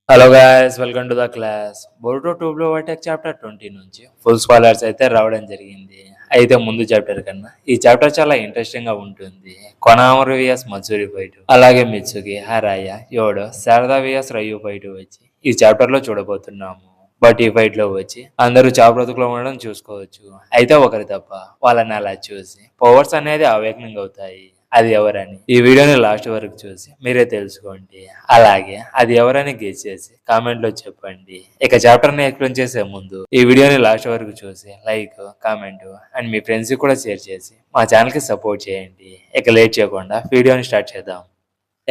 Hello guys, welcome to the class. Boruto ట్యూబ్లో వాటెక్ chapter 20 నుంచి full spoilers అయితే రావడం జరిగింది. అయితే ముందు చాప్టర్ కన్నా ఈ చాప్టర్ చాలా ఇంట్రెస్టింగ్ గా ఉంటుంది. కొనామరు విఎస్ మత్సూరి ఫైట్, అలాగే మిత్సుకి, హరాయ, యోడో, శారదా విఎస్ రయు ఫైట్ వచ్చి ఈ చాప్టర్ లో చూడబోతున్నాము. బట్ ఈ ఫైట్ లో వచ్చి అందరూ చాబ్రతుకులో ఉండడం చూసుకోవచ్చు. అయితే ఒకరి తప్ప వాళ్ళని అలా చూసి పవర్స్ అనేది అవేకనింగ్ అవుతాయి. అది ఎవరని ఈ వీడియోని లాస్ట్ వరకు చూసి మీరే తెలుసుకోండి. అలాగే అది ఎవరని గెస్ చేసి కామెంట్ లో చెప్పండి. ఇక చాప్టర్ ని ఎక్స్ప్లెయిన్ చేసే ముందు ఈ వీడియోని లాస్ట్ వరకు చూసి like, comment and me friends కి కూడా షేర్ చేసి మా ఛానల్ కి సపోర్ట్ చేయండి. ఇక లేట్ చేయకుండా వీడియోని స్టార్ట్ చేద్దాం.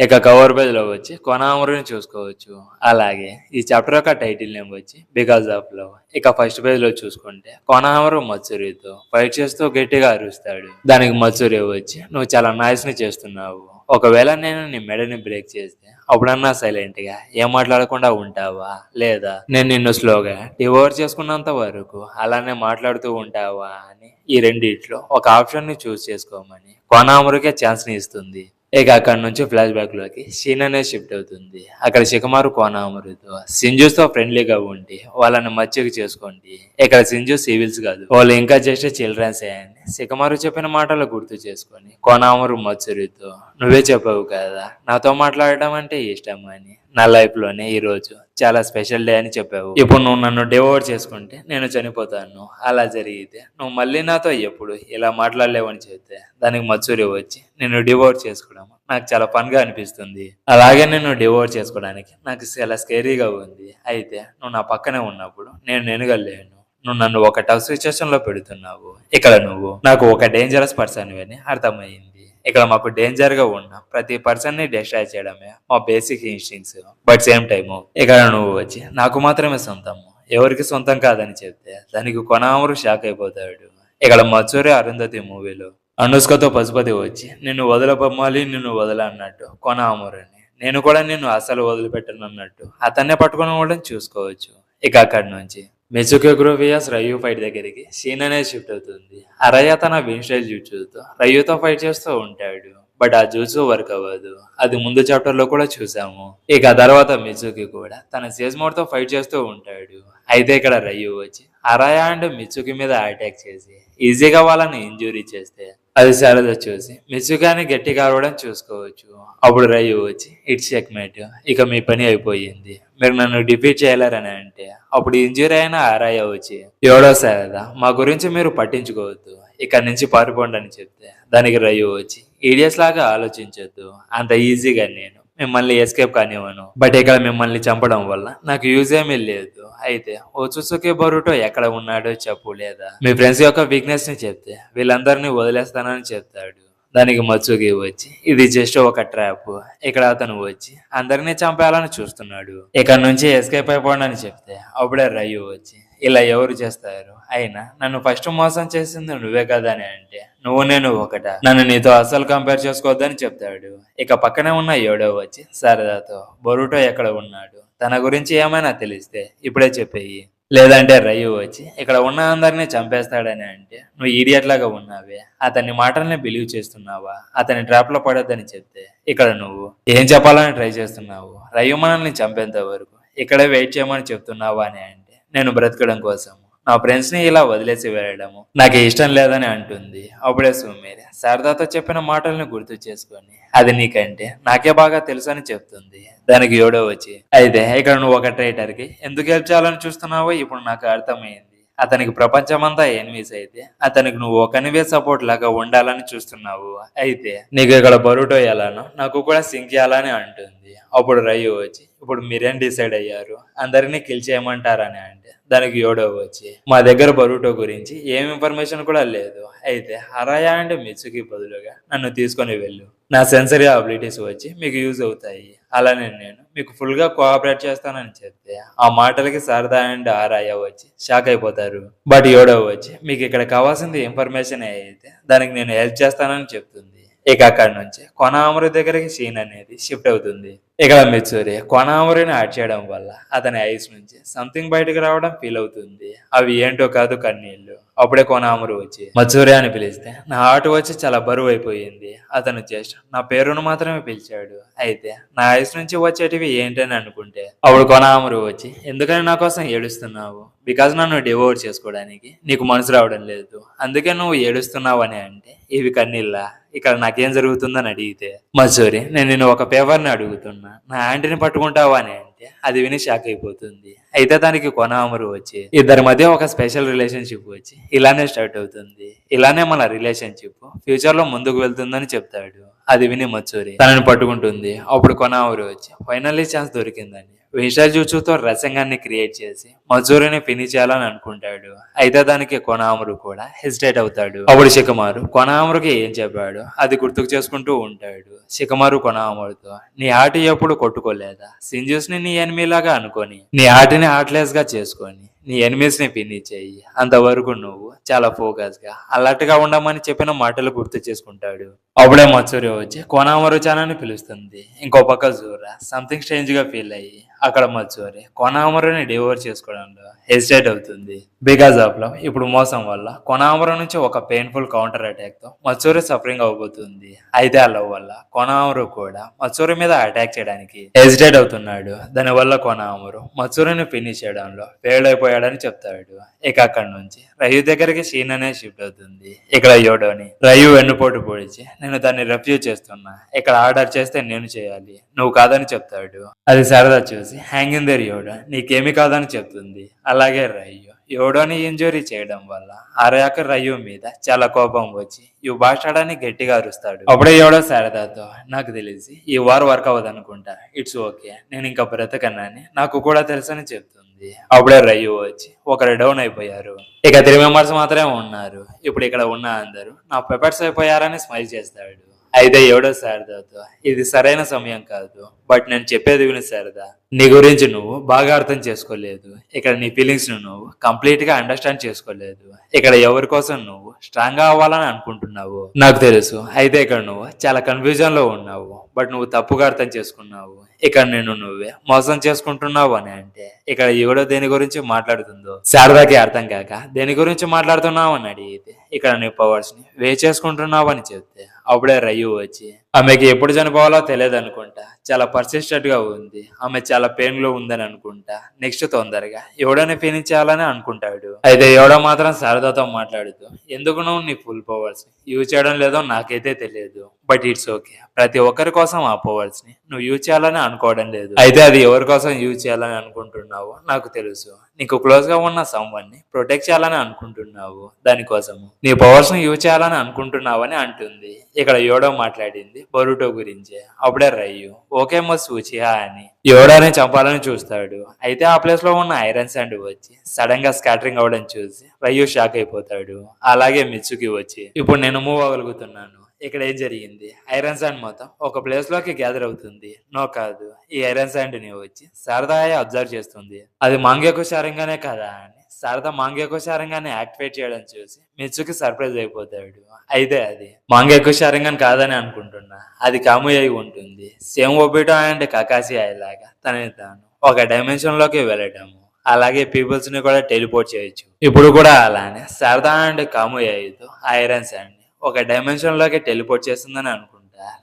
ఇక కవర్ పేజ్ లో వచ్చి కొనామరుని చూసుకోవచ్చు. అలాగే ఈ చాప్టర్ యొక్క టైటిల్ నేమ్ వచ్చి బికాస్ ఆఫ్ లవ్. ఇక ఫస్ట్ పేజ్ లో చూసుకుంటే కొనామరు మత్సూరితో ఫైట్ చేస్తూ గట్టిగా అరుస్తాడు. దానికి మత్సూరి వచ్చి నువ్వు చాలా నాయిస్ ని చేస్తున్నావు. ఒకవేళ నేను నీ మెడని బ్రేక్ చేస్తే అప్పుడన్నా సైలెంట్ గా ఏం మాట్లాడకుండా ఉంటావా, లేదా నేను నిన్ను స్లోగా డివోర్స్ చేసుకున్నంత వరకు అలానే మాట్లాడుతూ ఉంటావా అని ఈ రెండిట్లో ఒక ఆప్షన్ ని చూస్ చేసుకోమని కొనామరుకే ఛాన్స్ ని ఇస్తుంది. ఇక అక్కడ నుంచి ఫ్లాష్ బ్యాక్ లోకి సీన్ అనేది షిఫ్ట్ అవుతుంది. అక్కడ శిఖమారు కోనామరుతో సింజూస్ తో ఫ్రెండ్లీగా ఉండి వాళ్ళని మచ్చిక చేసుకోండి. ఇక్కడ సింజు సివిల్స్ కాదు, వాళ్ళు ఇంకా జస్ట్ చిల్డ్రన్స్ అని శిఖమారు చెప్పిన మాటలు గుర్తు చేసుకొని కోనామరు మత్సూరితో నువ్వే చెప్పావు కదా నాతో మాట్లాడటం అంటే ఇష్టం అని, నా లైఫ్ లోనే ఈ రోజు చాలా స్పెషల్ డే అని చెప్పావు. ఇప్పుడు నువ్వు నన్ను డివోర్స్ చేసుకుంటే నేను చనిపోతాను. అలా జరిగితే నువ్వు మళ్ళీ నాతో ఎప్పుడు ఇలా మాట్లాడలేవని చెప్తే దానికి మత్సూరి వచ్చి నిన్ను డివోర్స్ చేసుకోవడం నాకు చాలా ఫన్ గా అనిపిస్తుంది. అలాగే నిన్ను డివోర్స్ చేసుకోవడానికి నాకు చాలా స్కేరీగా ఉంది. అయితే నువ్వు నా పక్కనే ఉన్నప్పుడు నేను నెనగలేను. నువ్వు నన్ను ఒక టఫ్ సిచ్యువేషన్ లో పెడుతున్నావు. ఇక్కడ నువ్వు నాకు ఒక డేంజరస్ పర్సన్ అని అర్థమైంది. ఇక్కడ మాకు డేంజర్ గా ఉన్న ప్రతి పర్సన్ ని డిస్ట్రాయ్ చేయడమే మా బేసిక్ ఇన్స్టింగ్స్. బట్ సేమ్ టైము ఇక్కడ నువ్వు వచ్చి నాకు మాత్రమే సొంతము, ఎవరికి సొంతం కాదని చెప్తే దానికి కొనామరు షాక్ అయిపోతాడు. ఇక్కడ మత్సూరి అరుంధతి మూవీలో అనుష్కతో పశుపతి వచ్చి నిన్ను వదలబొమ్మాలి, నిన్ను వదల అన్నట్టు కొనామరుని నేను కూడా నిన్ను అసలు వదిలిపెట్టను అన్నట్టు అతన్నే పట్టుకుని కూడా చూసుకోవచ్చు. ఇక అక్కడి నుంచి మిజుకి గ్రోవియాస్ రయు ఫైట్ దగ్గరికి సీన్ అనేది షిఫ్ట్ అవుతుంది. అరయ్య తన విన్ స్టైల్ జూట్సుతో రయుతో ఫైట్ చేస్తూ ఉంటాడు. బట్ ఆ జూట్సు వర్క్ అవ్వదు. అది ముందు చాప్టర్ లో కూడా చూసాము. ఇక తర్వాత మిజుకి కూడా తన సేజ్ మోడ్ తో ఫైట్ చేస్తూ ఉంటాడు. అయితే ఇక్కడ రయు వచ్చి అరయ అండ్ మిత్సుకి మీద అటాక్ చేసి ఈజీగా వాళ్ళని ఇంజూరీ చేస్తే అది శారద చూసి మిత్సుగాని గట్టిగా అరవడం చూసుకోవచ్చు. అప్పుడు రయు వచ్చి ఇట్స్ చెక్మేట్, ఇక మీ పని అయిపోయింది, మీరు నన్ను డిఫీట్ చేయలేరని అంటే అప్పుడు ఇంజూరీ అయిన అరయ వచ్చి ఎవడో శారద మా గురించి మీరు పట్టించుకోవద్దు, ఇక్కడ నుంచి పారిపోండి అని చెప్తే దానికి రయు వచ్చి ఈడియస్ లాగా ఆలోచించొద్దు, అంత ఈజీగా నేను మిమ్మల్ని ఎస్కేప్ కానివ్వను. బట్ ఇక్కడ మిమ్మల్ని చంపడం వల్ల నాకు యూజ్ ఏమీ లేదు. అయితే ఓచుసుకి బరుటో ఎక్కడ ఉన్నాడో చెప్పు, లేదా మీ ఫ్రెండ్స్ యొక్క వీక్నెస్ ని చెప్తే వీళ్ళందరినీ వదిలేస్తానని చెప్తాడు. దానికి మత్సుకి వచ్చి ఇది జస్ట్ ఒక ట్రాప్, ఇక్కడ అతను వచ్చి అందరినీ చంపేయాలని చూస్తున్నాడు, ఇక్కడ నుంచి ఎస్కేప్ అయిపోండి అని చెప్తే అప్పుడే రయు వచ్చి ఇలా ఎవరు చేస్తారు, అయినా నన్ను ఫస్ట్ మోసం చేసింది నువ్వే కదా అని అంటే నువ్వు నేను ఒకట, నన్ను నీతో అస్సలు కంపేర్ చేసుకోవద్దని చెప్తాడు. ఇక పక్కనే ఉన్న ఏడో వచ్చి శారదాతో బొరుటో ఎక్కడ ఉన్నాడు, తన గురించి ఏమైనా తెలిస్తే ఇప్పుడే చెప్పేయి, లేదంటే రయు వచ్చి ఇక్కడ ఉన్న అందరినీ చంపేస్తాడని అంటే నువ్వు ఈడియట్ లాగా ఉన్నావే, అతని మాటల్ని బిలీవ్ చేస్తున్నావా, అతని ట్రాప్ లో పడొద్దని చెప్తే ఇక్కడ నువ్వు ఏం చెప్పాలని ట్రై చేస్తున్నావు, రయు మనల్ని చంపేంత వరకు ఇక్కడే వెయిట్ చేయమని చెప్తున్నావా అని అంటే నేను బ్రతకడం కోసం నా ఫ్రెండ్స్ ని ఇలా వదిలేసి వెళ్ళడము నాకు ఇష్టం లేదని అంటుంది. అప్పుడే సుమేరి శారదాతో చెప్పిన మాటల్ని గుర్తు చేసుకొని అది నీకంటే నాకే బాగా తెలుసు అని చెప్తుంది. దానికి యోడో వచ్చి అయితే ఇక్కడ నువ్వు ఒక ట్రైటర్ కి ఎందుకు హెల్ప్ చేయాలని చూస్తున్నావో ఇప్పుడు నాకు అర్థమైంది, అతనికి ప్రపంచమంతా ఎనిమీస్ అయితే అతనికి నువ్వు ఒకనివే సపోర్ట్ లాగా ఉండాలని చూస్తున్నావు, అయితే నీకు ఇక్కడ బరుటో ఎలానో నాకు కూడా సింక్ చేయాలని అంటుంది. అప్పుడు రయు వచ్చి ఇప్పుడు మీరేం డిసైడ్ అయ్యారు, అందరినీ కిల్ చేయమంటారని అంటే దానికి యోడో వచ్చి మా దగ్గర బరుటో గురించి ఏం ఇన్ఫర్మేషన్ కూడా లేదు, అయితే హరాయ అండ్ మిత్సుకి బదులుగా నన్ను తీసుకొని వెళ్ళు, నా సెన్సరీ అబిలిటీస్ వచ్చి మీకు యూజ్ అవుతాయి, అలానే నేను మీకు ఫుల్ గా కోఆపరేట్ చేస్తానని చెప్తే ఆ మాటలకి శారదా అండ్ ఆరాయ వచ్చి షాక్ అయిపోతారు. బట్ యోడో వచ్చి మీకు ఇక్కడ కావాల్సింది ఇన్ఫర్మేషన్ అయితే దానికి నేను హెల్ప్ చేస్తానని చెప్తుంది. ఇక అక్కడి నుంచి కొనామరు దగ్గరికి సీన్ అనేది షిఫ్ట్ అవుతుంది. ఇక్కడ మిత్సూరి కొనామరిని యాడ్ చేయడం వల్ల అతని ఐస్ నుంచి సంథింగ్ బయటకు రావడం ఫీల్ అవుతుంది. అవి ఏంటో కాదు, కన్నీళ్లు. అప్పుడే కొనామరు వచ్చి మత్సూరి అని పిలిస్తే నా హార్ట్ వచ్చి చాలా బరువు అయిపోయింది. అతను జస్ట్ నా పేరును మాత్రమే పిలిచాడు. అయితే నా ఐస్ నుంచి వచ్చేటివి ఏంటని అనుకుంటే అప్పుడు కొనామరు వచ్చి ఎందుకని నా కోసం ఏడుస్తున్నావు? బికాజ్ నన్ను డివోర్స్ చేసుకోవడానికి నీకు మనసు రావడం లేదు, అందుకే నువ్వు ఏడుస్తున్నావు అని అంటే ఇవి కన్నీళ్ళ? ఇక్కడ నాకేం జరుగుతుందని అడిగితే మసూరి నేను నిన్ను ఒక పేపర్ని అడుగుతున్నా, నా యాంటీని పట్టుకుంటావా అని అంటే అది విని షాక్ అయిపోతుంది. అయితే దానికి కొనామరు వచ్చి ఇద్దరి మధ్య ఒక స్పెషల్ రిలేషన్షిప్ వచ్చి ఇలానే స్టార్ట్ అవుతుంది, ఇలానే మన రిలేషన్షిప్ ఫ్యూచర్ లో ముందుకు వెళ్తుందని చెప్తాడు. అది విని మత్సూరి తనని పట్టుకుంటుంది. అప్పుడు కొనామరు వచ్చి ఫైనల్లీ ఛాన్స్ దొరికిందని విషజూచుతో రసంగాన్ని క్రియేట్ చేసి మజూరిని ఫినిష్ చేయాలని అనుకుంటాడు. అయితే దానికి కొనామరు కూడా హెసిటేట్ అవుతాడు. అప్పుడు శిఖమారు కొనామరుకి ఏం చెప్పాడు అది గుర్తుకు చేసుకుంటూ ఉంటాడు. శిఖమారు కొనామరుతో నీ ఆట ఎప్పుడు కొట్టుకోలేదా? సింజూస్ ని నీ ఎనిమిలాగా అనుకొని నీ ఆటని హార్ట్లెస్ గా చేసుకొని నీ ఎనిమీస్ ని ఫినిష్ చెయ్యి, అంతవరకు నువ్వు చాలా ఫోకస్ గా అలర్ట్ గా ఉండమని చెప్పిన మాటలు గుర్తు చేసుకుంటాడు. అప్పుడే మత్సూరి వచ్చి కొనామరు చానని పిలుస్తుంది. ఇంకో పక్క జూరా సంథింగ్ స్ట్రేంజ్ గా ఫీల్ అయ్యి అక్కడ మత్సూరి కొనామరుని డివోర్స్ చేసుకోవడంలో హెసిటేట్ అవుతుంది. బికాజ్ ఆఫ్ లవ్ ఇప్పుడు మోసం వల్ల కొనామరు నుంచి ఒక పెయిన్ఫుల్ కౌంటర్ అటాక్ తో మత్సూరి సఫరింగ్ అవబోతుంది. అయితే ఆ లవ్ వల్ల కొనామరు కూడా మత్సూరి మీద అటాక్ చేయడానికి హెసిటేట్ అవుతున్నాడు. దానివల్ల కొనామరు మత్సూరిని ఫినిష్ చేయడంలో ఫెయిల్ అయిపోయాడని చెప్తాడు. ఇక అక్కడి నుంచి రయు దగ్గరికి షీన్ అనే షిఫ్ట్ అవుతుంది. ఇక్కడ యోడోని రయు వెన్నుపోటు పొడిచి నేను దాన్ని రెఫ్యూజ్ చేస్తున్నా, ఇక్కడ ఆర్డర్ చేస్తే నేను చేయాలి, నువ్వు కాదని చెప్తాడు. అది సరదా చూసి హ్యాంగింగ్ దేర్ యోడో నీకేమి కాదని చెప్తుంది. అలాగే రయ్యు యోడోని ఇంజురీ చేయడం వల్ల ఆర్యాక రయ్యు మీద చాలా కోపం వచ్చి ఈ బాస్టాడని గట్టిగా అరుస్తాడు. అప్పుడే యోడో శారదాతో నాకు తెలిసి ఈ వార్ వర్క్ అవ్వదు అనుకుంటా, ఇట్స్ ఓకే, నేను ఇంకా బ్రతకన్నాని నాకు కూడా తెలుసని చెప్తుంది. అప్పుడే రయ్యు వచ్చి ఒకరు డౌన్ అయిపోయారు. ఇక 3 మెంబర్స్ మాత్రమే ఉన్నారు. ఇప్పుడు ఇక్కడ ఉన్న అందరూ నా పెపెట్స్ అయిపోయారని స్మైల్ చేస్తాడు. అయితే ఎవడో శారదాతో ఇది సరైన సమయం కాదు, బట్ నేను చెప్పేది విను శారదా, నీ గురించి నువ్వు బాగా అర్థం చేసుకోలేదు. ఇక్కడ నీ ఫీలింగ్స్ నువ్వు కంప్లీట్ గా అండర్స్టాండ్ చేసుకోలేదు. ఇక్కడ ఎవరి కోసం నువ్వు స్ట్రాంగ్ గా అవ్వాలని అనుకుంటున్నావు నాకు తెలుసు. అయితే ఇక్కడ నువ్వు చాలా కన్ఫ్యూజన్ లో ఉన్నావు, బట్ నువ్వు తప్పుగా అర్థం చేసుకున్నావు. ఇక్కడ నేను నువ్వే మోసం చేసుకుంటున్నావు అని అంటే ఇక్కడ ఎవడో దేని గురించి మాట్లాడుతుందో శారదాకి అర్థం కాక దేని గురించి మాట్లాడుతున్నావు అని అడిగితే ఇక్కడ నీ పవర్స్ ని వే చేసుకుంటున్నావు అని చెప్తే అప్పుడే రయ్యు వచ్చి ఆమెకి ఎప్పుడు చనిపోవాలో తెలియదు అనుకుంటా, చాలా పర్సిస్టెంట్ గా ఉంది, ఆమె చాలా పెయిన్ లో ఉందని అనుకుంటా, నెక్స్ట్ తొందరగా ఎవడని ఫినిష్ చేయాలని అనుకుంటాడు. అయితే ఎవడో మాత్రం శారదాతో మాట్లాడుతూ ఎందుకు నువ్వు నీ ఫుల్ పవర్స్ యూజ్ చేయడం లేదో నాకైతే తెలియదు, బట్ ఇట్స్ ఓకే, ప్రతి ఒక్కరి కోసం ఆ పవర్స్ ని నువ్వు యూజ్ చేయాలని అనుకోవడం లేదు. అయితే అది ఎవరి కోసం యూజ్ చేయాలని అనుకుంటున్నావు నాకు తెలుసు, నీకు క్లోజ్ గా ఉన్న సమ్వన్ ని ప్రొటెక్ట్ చేయాలని అనుకుంటున్నావు, దానికోసము నీ పవర్స్ ని యూజ్ చేయాలని అనుకుంటున్నావు అని అంటుంది. ఇక్కడ యోడో మాట్లాడింది బొరుటో గురించే. అప్పుడే రయ్యు ఓకే సూచియా అని యోడోని చంపాలని చూస్తాడు. అయితే ఆ ప్లేస్ లో ఉన్న ఐరన్ శాండ్ వచ్చి సడన్ గా స్కాటరింగ్ అవడం చూసి రయ్యు షాక్ అయిపోతాడు. అలాగే మిత్సుకి వచ్చి ఇప్పుడు నేను మూవ్ అవ్వగలుగుతున్నాను, ఇక్కడ ఏం జరిగింది? ఐరన్ శాండ్ మొత్తం ఒక ప్లేస్ లోకి గ్యాదర్ అవుతుంది. నో కాదు, ఈ ఐరన్ శాండ్ ని వచ్చి శారదాయ అబ్జర్వ్ చేస్తుంది. అది మాంగ్యకు శారంగానే కదా అని శారద మాంగ్యకు శారంగానే యాక్టివేట్ చేయడం చూసి మిత్సుకి సర్ప్రైజ్ అయిపోతాడు. అయితే అది మాంగ్యకు శారంగన్ కాదని అనుకుంటున్నా, అది కాముయ్ అయి ఉంటుంది. సేమ్ ఒబిటో అండ్ కకాసి అయ్యేలాగా తనని తాను ఒక డైమెన్షన్ లోకి వెళ్ళటము, అలాగే పీపుల్స్ ని కూడా టెలిపోర్ట్ చేయొచ్చు. ఇప్పుడు కూడా అలానే శారదా అండ్ కాముయ్యతో ఐరన్ శాండ్ ని ఒక డైమెన్షన్ లోకి టెలిపోర్ట్ చేస్తుందని అనుకుంటా,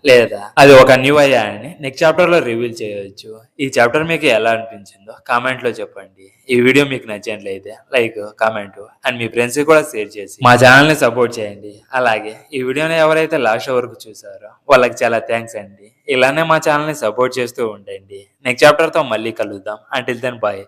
లేదా అది ఒక న్యూ అయ్యా అని నెక్స్ట్ చాప్టర్ లో రివీల్ చేయొచ్చు. ఈ చాప్టర్ మీకు ఎలా అనిపించిందో కామెంట్ లో చెప్పండి. ఈ వీడియో మీకు నచ్చినట్లయితే like, comment and me friends కూడా షేర్ చేసి మా ఛానల్ ని సపోర్ట్ చేయండి. అలాగే ఈ వీడియోని ఎవరైతే లాస్ట్ వరకు చూసారో వాళ్ళకి చాలా థ్యాంక్స్ అండి. ఇలానే మా ఛానల్ ని సపోర్ట్ చేస్తూ ఉండండి. నెక్స్ట్ చాప్టర్ తో మళ్ళీ కలుద్దాం. Until then bye.